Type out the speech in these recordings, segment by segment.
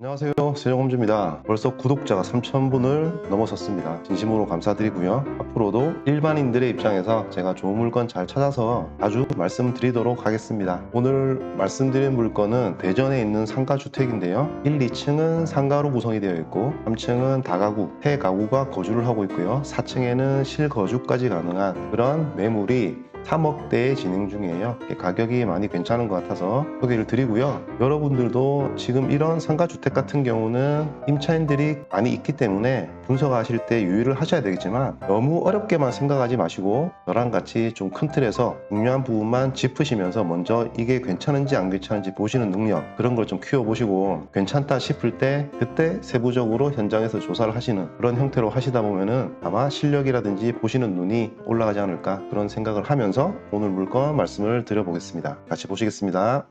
안녕하세요. 세종홈즈입니다. 벌써 구독자가 3,000분을 넘어섰습니다. 진심으로 감사드리고요. 앞으로도 일반인들의 입장에서 제가 좋은 물건 잘 찾아서 자주 말씀드리도록 하겠습니다. 오늘 말씀드린 물건은 대전에 있는 상가주택인데요. 1, 2층은 상가로 구성이 되어 있고 3층은 다가구, 폐가구가 거주를 하고 있고요. 4층에는 실거주까지 가능한 그런 매물이 3억대에 진행 중이에요. 가격이 많이 괜찮은 것 같아서 소개를 드리고요. 여러분들도 지금 이런 상가주택 같은 경우는 임차인들이 많이 있기 때문에 분석하실 때 유의를 하셔야 되겠지만 너무 어렵게만 생각하지 마시고 저랑 같이 좀 큰 틀에서 중요한 부분만 짚으시면서 먼저 이게 괜찮은지 안 괜찮은지 보시는 능력, 그런 걸 좀 키워보시고 괜찮다 싶을 때 그때 세부적으로 현장에서 조사를 하시는 그런 형태로 하시다 보면은 아마 실력이라든지 보시는 눈이 올라가지 않을까, 그런 생각을 하면서 오늘 물건 말씀을 드려보겠습니다. 같이 보시겠습니다.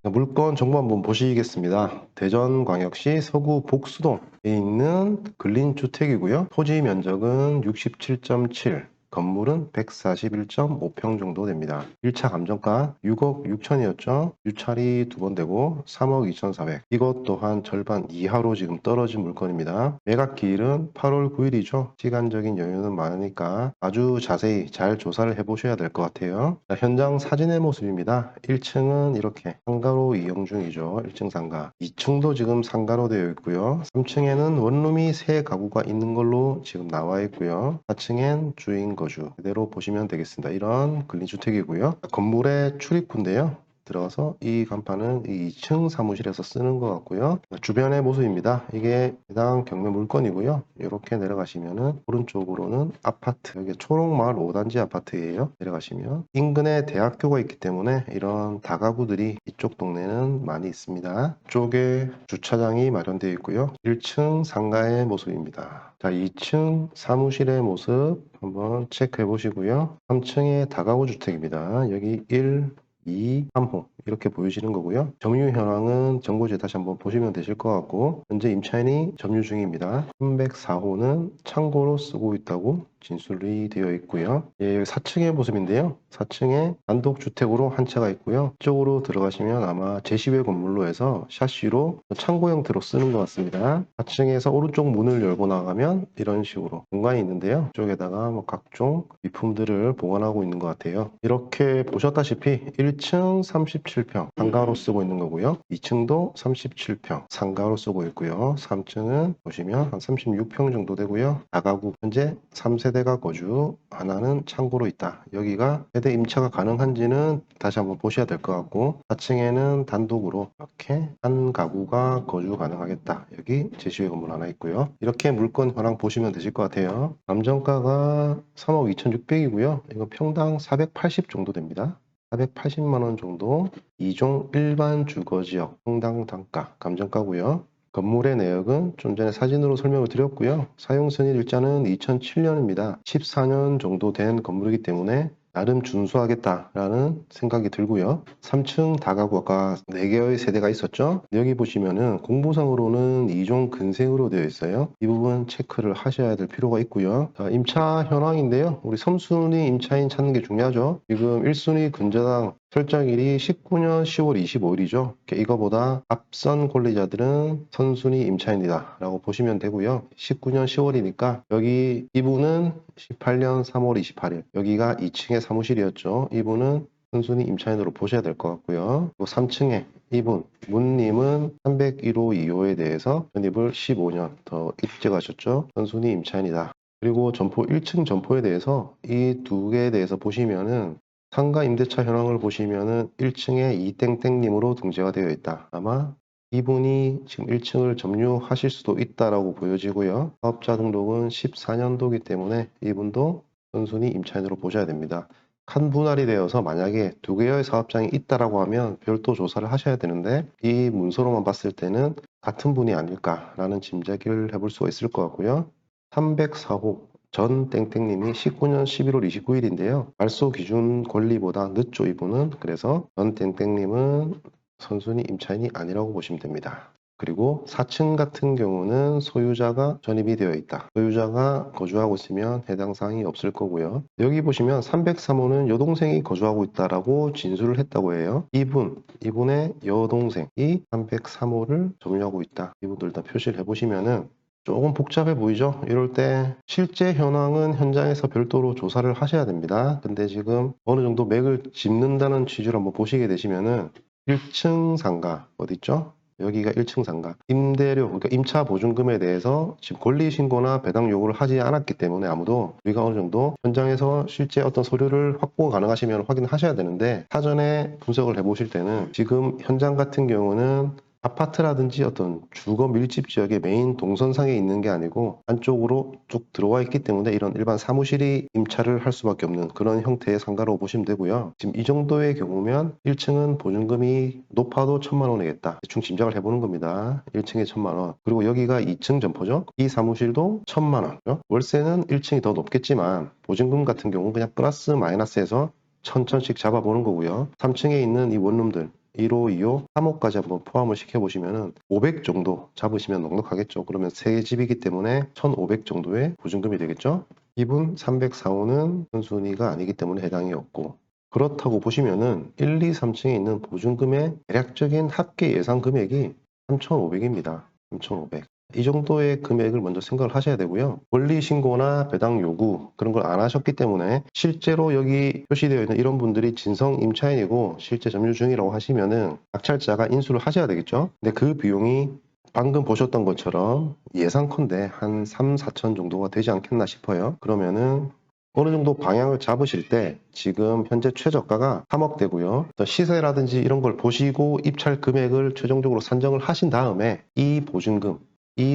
물건 정보 한번 보시겠습니다. 대전광역시 서구 복수동에 있는 근린주택이고요. 토지 면적은 67.7, 건물은 141.5평 정도 됩니다. 1차 감정가 6억 6천이었죠. 유찰이 2번 되고 3억 2,400. 이것 또한 절반 이하로 지금 떨어진 물건입니다. 매각기일은 8월 9일이죠. 시간적인 여유는 많으니까 아주 자세히 잘 조사를 해보셔야 될 것 같아요. 자, 현장 사진의 모습입니다. 1층은 이렇게 상가로 이용 중이죠. 1층 상가. 2층도 지금 상가로 되어 있고요. 3층에는 원룸이 3가구가 있는 걸로 지금 나와 있고요. 4층엔 주인 거주 그대로 보시면 되겠습니다. 이런 근린주택이고요. 건물의 출입구인데요. 들어가서 이 간판은 이 2층 사무실에서 쓰는 것 같고요. 주변의 모습입니다. 이게 해당 경매 물건이고요. 이렇게 내려가시면은 오른쪽으로는 아파트, 여기 초록마을 5단지 아파트예요. 내려가시면 인근에 대학교가 있기 때문에 이런 다가구들이 이쪽 동네는 많이 있습니다. 이쪽에 주차장이 마련되어 있고요. 1층 상가의 모습입니다. 자, 2층 사무실의 모습 한번 체크해 보시고요. 3층의 다가구 주택입니다. 여기 1, 2, 3호 이렇게 보여지는 거고요. 점유 현황은 정보지 다시 한번 보시면 되실 것 같고, 현재 임차인이 점유 중입니다. 304호는 창고로 쓰고 있다고 진술이 되어 있고요. 예, 4층의 모습인데요. 4층에 단독주택으로 한 채가 있고요. 이쪽으로 들어가시면 아마 제시외 건물로 해서 샤시로 창고 형태로 쓰는 것 같습니다. 4층에서 오른쪽 문을 열고 나가면 이런 식으로 공간이 있는데요. 이쪽에다가 뭐 각종 비품들을 보관하고 있는 것 같아요. 이렇게 보셨다시피 1층 37평 상가로 쓰고 있는 거고요. 2층도 37평 상가로 쓰고 있고요. 3층은 보시면 한 36평 정도 되고요. 다가구 현재 3세대가 거주, 하나는 창고로 있다. 여기가 세대 임차가 가능한지는 다시 한번 보셔야 될 것 같고, 4층에는 단독으로 이렇게 한 가구가 거주 가능하겠다. 여기 제시외 건물 하나 있고요. 이렇게 물건 현황 보시면 되실 것 같아요. 감정가가 3억 2,600이고요. 이거 평당 480 정도 됩니다. 480만 원 정도. 2종 일반 주거지역 평당 단가 감정가고요. 건물의 내역은 좀 전에 사진으로 설명을 드렸고요. 사용 승인 일자는 2007년입니다. 14년 정도 된 건물이기 때문에 나름 준수하겠다라는 생각이 들고요. 3층 다가구 아까 4개의 세대가 있었죠. 여기 보시면은 공부상으로는 2종 근생으로 되어 있어요. 이 부분 체크를 하셔야 될 필요가 있고요. 자, 임차 현황인데요. 우리 선순위 임차인 찾는 게 중요하죠. 지금 1순위 근저당 설정일이 19년 10월 25일이죠. 이거보다 앞선 권리자들은 선순위 임차인이다 라고 보시면 되고요. 19년 10월이니까 여기 이분은 18년 3월 28일, 여기가 2층의 사무실이었죠. 이분은 선순위 임차인으로 보셔야 될 것 같고요. 또 3층에 이분 문님은 301호 2호에 대해서 전입을 15년 더 일찍 하셨죠. 선순위 임차인이다. 그리고 점포 1층 점포에 대해서 이 두 개에 대해서 보시면은 상가 임대차 현황을 보시면은 1층에 이땡땡님으로 등재가 되어 있다. 아마 이분이 지금 1층을 점유하실 수도 있다라고 보여지고요. 사업자 등록은 14년도이기 때문에 이분도 선순위 임차인으로 보셔야 됩니다. 한 분할이 되어서 만약에 두 개의 사업장이 있다라고 하면 별도 조사를 하셔야 되는데, 이 문서로만 봤을 때는 같은 분이 아닐까라는 짐작을 해볼 수가 있을 것 같고요. 304호 전 땡땡님이 19년 11월 29일인데요. 발소 기준 권리보다 늦죠, 이분은. 그래서 전 땡땡님은 선순위 임차인이 아니라고 보시면 됩니다. 그리고 4층 같은 경우는 소유자가 전입이 되어 있다. 소유자가 거주하고 있으면 해당 사항이 없을 거고요. 여기 보시면 303호는 여동생이 거주하고 있다라고 진술을 했다고 해요. 이분의 여동생이 303호를 점유하고 있다. 이분들 다 표시를 해보시면은 조금 복잡해 보이죠? 이럴 때 실제 현황은 현장에서 별도로 조사를 하셔야 됩니다. 근데 지금 어느 정도 맥을 짚는다는 취지로 한번 보시게 되시면은 1층 상가 어디 있죠? 여기가 1층 상가. 임대료, 그러니까 임차 보증금에 대해서 지금 권리신고나 배당 요구를 하지 않았기 때문에 아무도 우리가 어느 정도 현장에서 실제 어떤 서류를 확보 가능하시면 확인하셔야 되는데 사전에 분석을 해보실 때는 지금 현장 같은 경우는 아파트라든지 어떤 주거 밀집 지역의 메인 동선상에 있는 게 아니고 안쪽으로 쭉 들어와 있기 때문에 이런 일반 사무실이 임차를 할 수밖에 없는 그런 형태의 상가로 보시면 되고요. 지금 이 정도의 경우면 1층은 보증금이 높아도 1,000만 원이겠다. 대충 짐작을 해보는 겁니다. 1층에 1,000만 원. 그리고 여기가 2층 점포죠. 이 사무실도 1,000만 원. 월세는 1층이 더 높겠지만 보증금 같은 경우는 그냥 플러스 마이너스해서 1,000씩 잡아보는 거고요. 3층에 있는 이 원룸들 1호, 2호, 3호까지 한번 포함을 시켜보시면은 500 정도 잡으시면 넉넉하겠죠. 그러면 세 집이기 때문에 1,500 정도의 보증금이 되겠죠. 이분 304호는 순순위가 아니기 때문에 해당이 없고 그렇다고 보시면은 1, 2, 3층에 있는 보증금의 대략적인 합계 예상 금액이 3,500입니다. 3,500. 이 정도의 금액을 먼저 생각을 하셔야 되고요. 권리신고나 배당 요구 그런 걸 안 하셨기 때문에 실제로 여기 표시되어 있는 이런 분들이 진성 임차인이고 실제 점유 중이라고 하시면은 낙찰자가 인수를 하셔야 되겠죠. 근데 그 비용이 방금 보셨던 것처럼 예상컨대 한 3, 4천 정도가 되지 않겠나 싶어요. 그러면은 어느 정도 방향을 잡으실 때 지금 현재 최저가가 3억대고요. 시세라든지 이런 걸 보시고 입찰 금액을 최종적으로 산정을 하신 다음에 이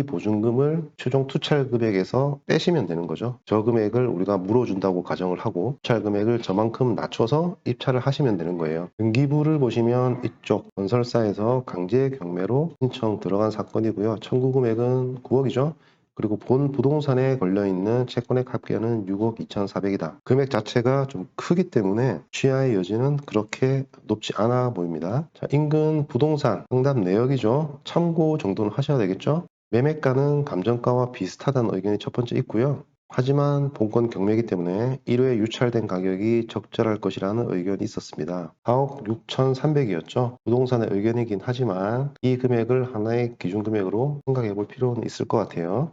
보증금을 최종 투찰 금액에서 떼시면 되는 거죠. 저 금액을 우리가 물어준다고 가정을 하고 투찰 금액을 저만큼 낮춰서 입찰을 하시면 되는 거예요. 등기부를 보시면 이쪽 건설사에서 강제 경매로 신청 들어간 사건이고요. 청구 금액은 9억이죠. 그리고 본 부동산에 걸려있는 채권액 합계는 6억 2,400이다. 금액 자체가 좀 크기 때문에 취하의 여지는 그렇게 높지 않아 보입니다. 자, 인근 부동산 상담 내역이죠. 참고 정도는 하셔야 되겠죠. 매매가는 감정가와 비슷하다는 의견이 첫 번째 있고요. 하지만 본건 경매이기 때문에 1회 유찰된 가격이 적절할 것이라는 의견이 있었습니다. 4억 6,300이었죠. 부동산의 의견이긴 하지만 이 금액을 하나의 기준 금액으로 생각해 볼 필요는 있을 것 같아요.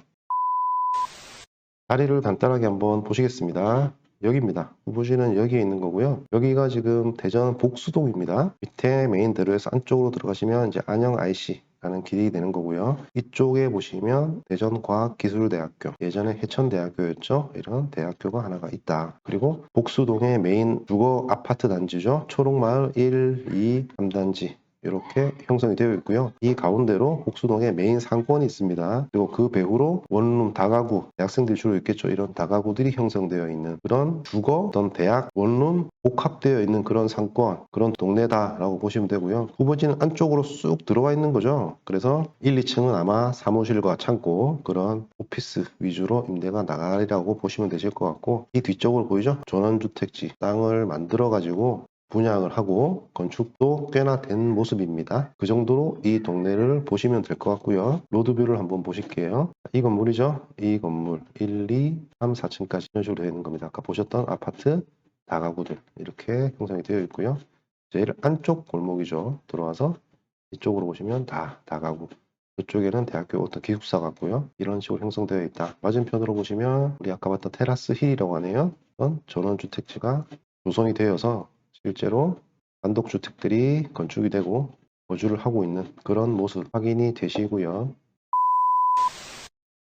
자리를 간단하게 한번 보시겠습니다. 여기입니다. 후보지는 여기에 있는 거고요. 여기가 지금 대전 복수동입니다. 밑에 메인 대로에서 안쪽으로 들어가시면 이제 안영 IC 라는 길이 되는 거고요. 이쪽에 보시면 대전과학기술대학교, 예전에 해천대학교였죠. 이런 대학교가 하나가 있다. 그리고 복수동의 메인 주거 아파트 단지죠. 초록마을 1, 2, 3단지 이렇게 형성이 되어 있고요. 이 가운데로 복수동에 메인 상권이 있습니다. 그리고 그 배후로 원룸 다가구, 대학생들이 주로 있겠죠. 이런 다가구들이 형성되어 있는 그런 주거, 어떤 대학, 원룸 복합되어 있는 그런 상권, 그런 동네다라고 보시면 되고요. 후보지는 안쪽으로 쑥 들어와 있는 거죠. 그래서 1, 2층은 아마 사무실과 창고, 그런 오피스 위주로 임대가 나가리라고 보시면 되실 것 같고 이 뒤쪽으로 보이죠? 전원주택지 땅을 만들어 가지고 분양을 하고 건축도 꽤나 된 모습입니다. 그 정도로 이 동네를 보시면 될 것 같고요. 로드뷰를 한번 보실게요. 이 건물이죠. 이 건물 1, 2, 3, 4층까지 이런 식으로 되어 있는 겁니다. 아까 보셨던 아파트 다가구들 이렇게 형성이 되어 있고요. 제일 안쪽 골목이죠. 들어와서 이쪽으로 보시면 다 다가구. 이쪽에는 대학교 어떤 기숙사 같고요. 이런 식으로 형성되어 있다. 맞은편으로 보시면 우리 아까 봤던 테라스 힐이라고 하네요. 전원주택지가 조성이 되어서 실제로 단독주택들이 건축이 되고 거주를 하고 있는 그런 모습 확인이 되시고요.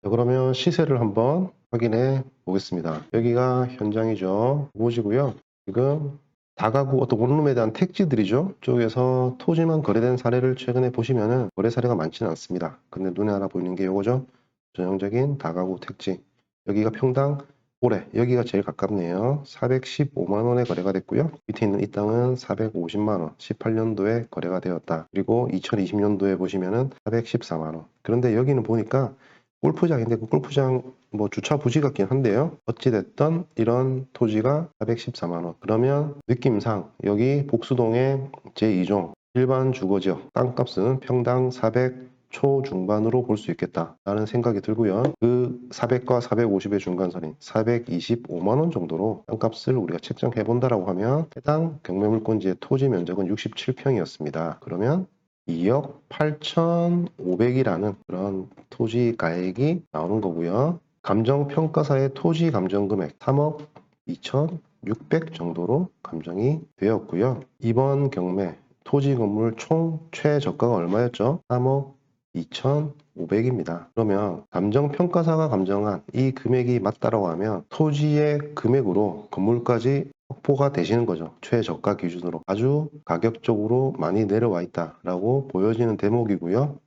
자, 그러면 시세를 한번 확인해 보겠습니다. 여기가 현장이죠. 보시고요. 지금 다가구 어떤 원룸에 대한 택지들이죠. 쪽에서 토지만 거래된 사례를 최근에 보시면은 거래 사례가 많지는 않습니다. 근데 눈에 하나 보이는 게 이거죠. 전형적인 다가구 택지. 여기가 평당 올해 여기가 제일 가깝네요. 415만 원에 거래가 됐고요. 밑에 있는 이 땅은 450만 원, 18년도에 거래가 되었다. 그리고 2020년도에 보시면은 414만 원. 그런데 여기는 보니까 골프장인데 그 골프장 뭐 주차 부지 같긴 한데요. 어찌됐든 이런 토지가 414만 원. 그러면 느낌상 여기 복수동의 제2종 일반 주거지역 땅값은 평당 400 초중반으로 볼 수 있겠다라는 생각이 들고요. 그 400과 450의 중간선인 425만 원 정도로 땅값을 우리가 책정해 본다라고 하면 해당 경매 물건지의 토지 면적은 67평이었습니다. 그러면 2억 8,500이라는 그런 토지 가액이 나오는 거고요. 감정평가사의 토지 감정 금액 3억 2,600 정도로 감정이 되었고요. 이번 경매 토지 건물 총 최저가가 얼마였죠? 3억 2,500입니다. 그러면 감정평가사가 감정한 이 금액이 맞다라고 하면 토지의 금액으로 건물까지 확보가 되시는 거죠. 최저가 기준으로 아주 가격적으로 많이 내려와 있다라고 보여지는 대목이고요.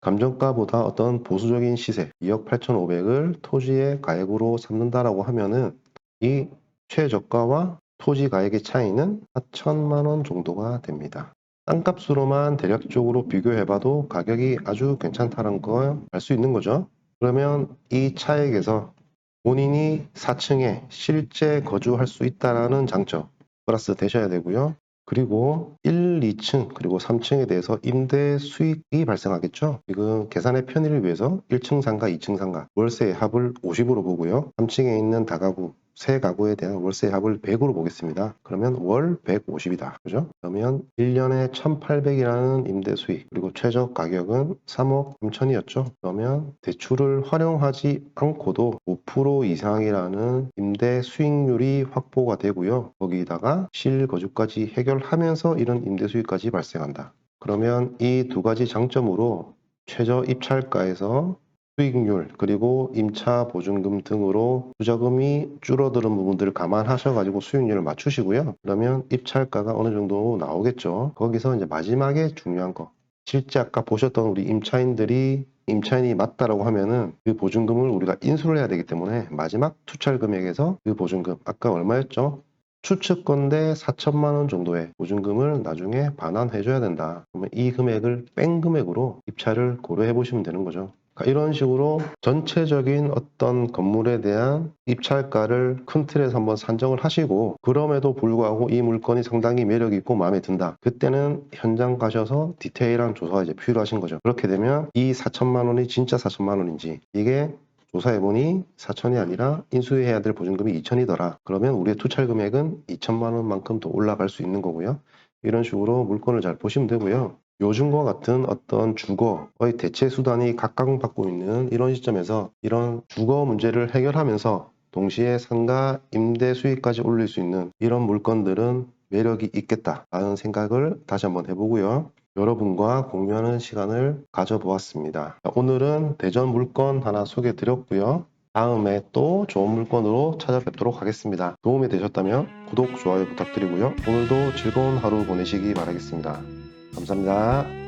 감정가보다 어떤 보수적인 시세 2억 8,500을 토지의 가액으로 삼는다라고 하면은 이 최저가와 토지 가액의 차이는 4천만 원 정도가 됩니다. 땅값으로만 대략적으로 비교해봐도 가격이 아주 괜찮다는 걸 알 수 있는 거죠. 그러면 이 차액에서 본인이 4층에 실제 거주할 수 있다는 장점 플러스 되셔야 되고요. 그리고 1, 2층 그리고 3층에 대해서 임대 수익이 발생하겠죠. 지금 계산의 편의를 위해서 1층 상가, 2층 상가 월세 합을 50으로 보고요. 3층에 있는 다가구 세 가구에 대한 월세 합을 100으로 보겠습니다. 그러면 월 150이다. 그죠? 그러면 1년에 1,800이라는 임대 수익 그리고 최저 가격은 3억 3천이었죠. 그러면 대출을 활용하지 않고도 5% 이상이라는 임대 수익률이 확보가 되고요. 거기다가 실거주까지 해결하면서 이런 임대 수익까지 발생한다. 그러면 이 두 가지 장점으로 최저 입찰가에서 수익률 그리고 임차 보증금 등으로 투자금이 줄어드는 부분들을 감안하셔가지고 수익률을 맞추시고요. 그러면 입찰가가 어느 정도 나오겠죠. 거기서 이제 마지막에 중요한 거 실제 아까 보셨던 우리 임차인이 맞다라고 하면은 그 보증금을 우리가 인수를 해야 되기 때문에 마지막 투찰 금액에서 그 보증금 아까 얼마였죠? 추측건데 4천만 원 정도의 보증금을 나중에 반환해 줘야 된다. 그러면 이 금액을 뺀 금액으로 입찰을 고려해 보시면 되는 거죠. 이런 식으로 전체적인 어떤 건물에 대한 입찰가를 큰 틀에서 한번 산정을 하시고 그럼에도 불구하고 이 물건이 상당히 매력 있고 마음에 든다. 그때는 현장 가셔서 디테일한 조사가 이제 필요하신 거죠. 그렇게 되면 이 4천만 원이 진짜 4천만 원인지 이게 조사해보니 4천이 아니라 인수해야 될 보증금이 2천이더라. 그러면 우리의 투찰 금액은 2천만 원만큼 더 올라갈 수 있는 거고요. 이런 식으로 물건을 잘 보시면 되고요. 요즘과 같은 어떤 주거의 대체 수단이 각광받고 있는 이런 시점에서 이런 주거 문제를 해결하면서 동시에 상가 임대 수익까지 올릴 수 있는 이런 물건들은 매력이 있겠다라는 생각을 다시 한번 해보고요. 여러분과 공유하는 시간을 가져보았습니다. 오늘은 대전 물건 하나 소개해 드렸고요. 다음에 또 좋은 물건으로 찾아뵙도록 하겠습니다. 도움이 되셨다면 구독, 좋아요 부탁드리고요. 오늘도 즐거운 하루 보내시기 바라겠습니다. 감사합니다.